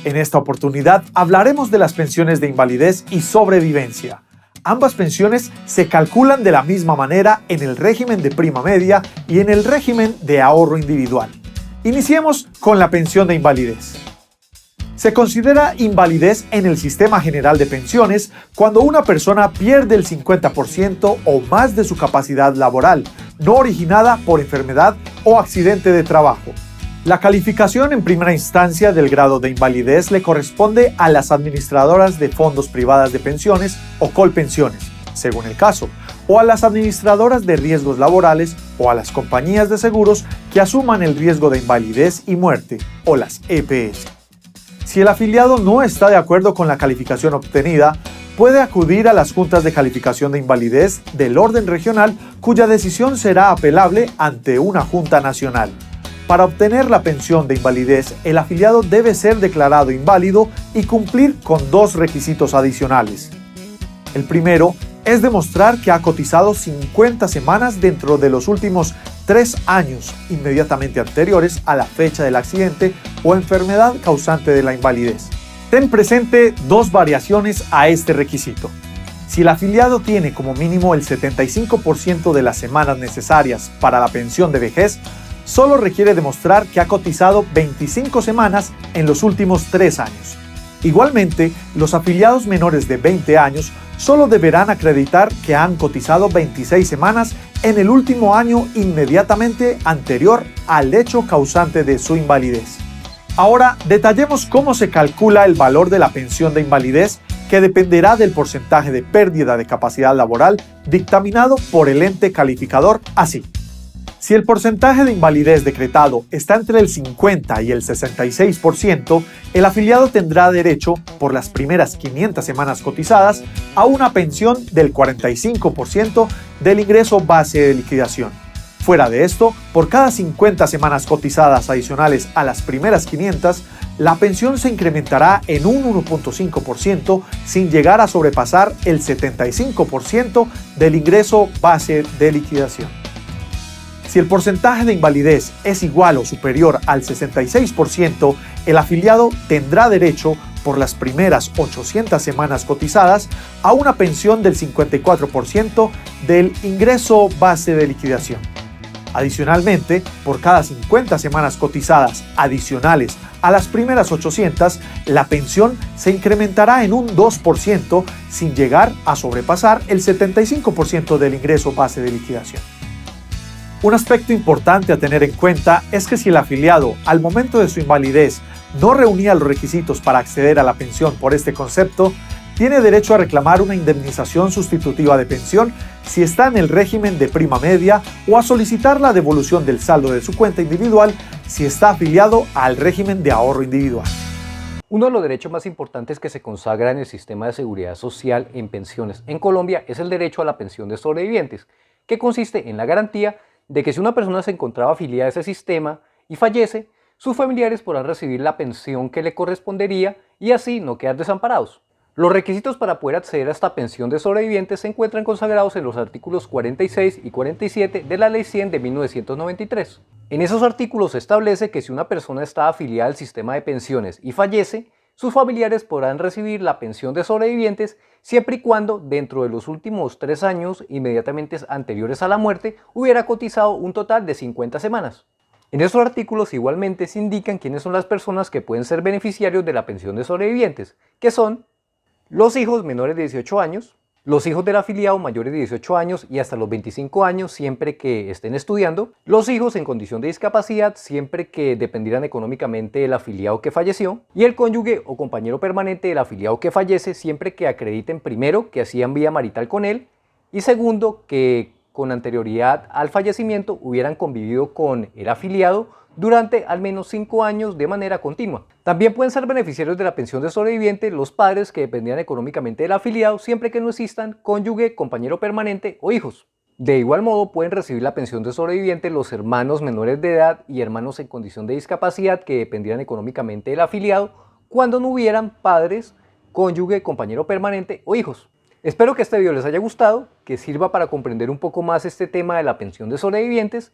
En esta oportunidad hablaremos de las pensiones de invalidez y sobrevivencia. Ambas pensiones se calculan de la misma manera en el régimen de prima media y en el régimen de ahorro individual. Iniciemos con la pensión de invalidez. Se considera invalidez en el Sistema General de Pensiones cuando una persona pierde el 50% o más de su capacidad laboral, no originada por enfermedad o accidente de trabajo. La calificación en primera instancia del grado de invalidez le corresponde a las administradoras de fondos privadas de pensiones o colpensiones, según el caso, o a las administradoras de riesgos laborales o a las compañías de seguros que asuman el riesgo de invalidez y muerte, o las EPS. Si el afiliado no está de acuerdo con la calificación obtenida, puede acudir a las juntas de calificación de invalidez del orden regional, cuya decisión será apelable ante una junta nacional. Para obtener la pensión de invalidez, el afiliado debe ser declarado inválido y cumplir con dos requisitos adicionales. El primero es demostrar que ha cotizado 50 semanas dentro de los últimos 3 años inmediatamente anteriores a la fecha del accidente o enfermedad causante de la invalidez. Ten presente dos variaciones a este requisito. Si el afiliado tiene como mínimo el 75% de las semanas necesarias para la pensión de vejez, solo requiere demostrar que ha cotizado 25 semanas en los últimos 3 años. Igualmente, los afiliados menores de 20 años solo deberán acreditar que han cotizado 26 semanas en el último año inmediatamente anterior al hecho causante de su invalidez. Ahora, detallemos cómo se calcula el valor de la pensión de invalidez, que dependerá del porcentaje de pérdida de capacidad laboral dictaminado por el ente calificador así. Si el porcentaje de invalidez decretado está entre el 50 y el 66%, el afiliado tendrá derecho, por las primeras 500 semanas cotizadas, a una pensión del 45% del ingreso base de liquidación. Fuera de esto, por cada 50 semanas cotizadas adicionales a las primeras 500, la pensión se incrementará en un 1.5% sin llegar a sobrepasar el 75% del ingreso base de liquidación. Si el porcentaje de invalidez es igual o superior al 66%, el afiliado tendrá derecho, por las primeras 800 semanas cotizadas, a una pensión del 54% del ingreso base de liquidación. Adicionalmente, por cada 50 semanas cotizadas adicionales a las primeras 800, la pensión se incrementará en un 2% sin llegar a sobrepasar el 75% del ingreso base de liquidación. Un aspecto importante a tener en cuenta es que si el afiliado, al momento de su invalidez, no reunía los requisitos para acceder a la pensión por este concepto, tiene derecho a reclamar una indemnización sustitutiva de pensión si está en el régimen de prima media o a solicitar la devolución del saldo de su cuenta individual si está afiliado al régimen de ahorro individual. Uno de los derechos más importantes que se consagra en el sistema de seguridad social en pensiones en Colombia es el derecho a la pensión de sobrevivientes, que consiste en la garantía de que si una persona se encontraba afiliada a ese sistema y fallece, sus familiares podrán recibir la pensión que le correspondería y así no quedar desamparados. Los requisitos para poder acceder a esta pensión de sobrevivientes se encuentran consagrados en los artículos 46 y 47 de la Ley 100 de 1993. En esos artículos se establece que si una persona está afiliada al sistema de pensiones y fallece, sus familiares podrán recibir la pensión de sobrevivientes siempre y cuando dentro de los últimos 3 años inmediatamente anteriores a la muerte hubiera cotizado un total de 50 semanas. En estos artículos igualmente se indican quiénes son las personas que pueden ser beneficiarios de la pensión de sobrevivientes, que son los hijos menores de 18 años, los hijos del afiliado mayores de 18 años y hasta los 25 años siempre que estén estudiando, los hijos en condición de discapacidad siempre que dependieran económicamente del afiliado que falleció y el cónyuge o compañero permanente del afiliado que fallece siempre que acrediten primero que hacían vida marital con él y segundo que con anterioridad al fallecimiento hubieran convivido con el afiliado durante al menos 5 años de manera continua. También pueden ser beneficiarios de la pensión de sobreviviente los padres que dependían económicamente del afiliado siempre que no existan cónyuge, compañero permanente o hijos. De igual modo pueden recibir la pensión de sobreviviente los hermanos menores de edad y hermanos en condición de discapacidad que dependieran económicamente del afiliado cuando no hubieran padres, cónyuge, compañero permanente o hijos. Espero que este video les haya gustado, que sirva para comprender un poco más este tema de la pensión de sobrevivientes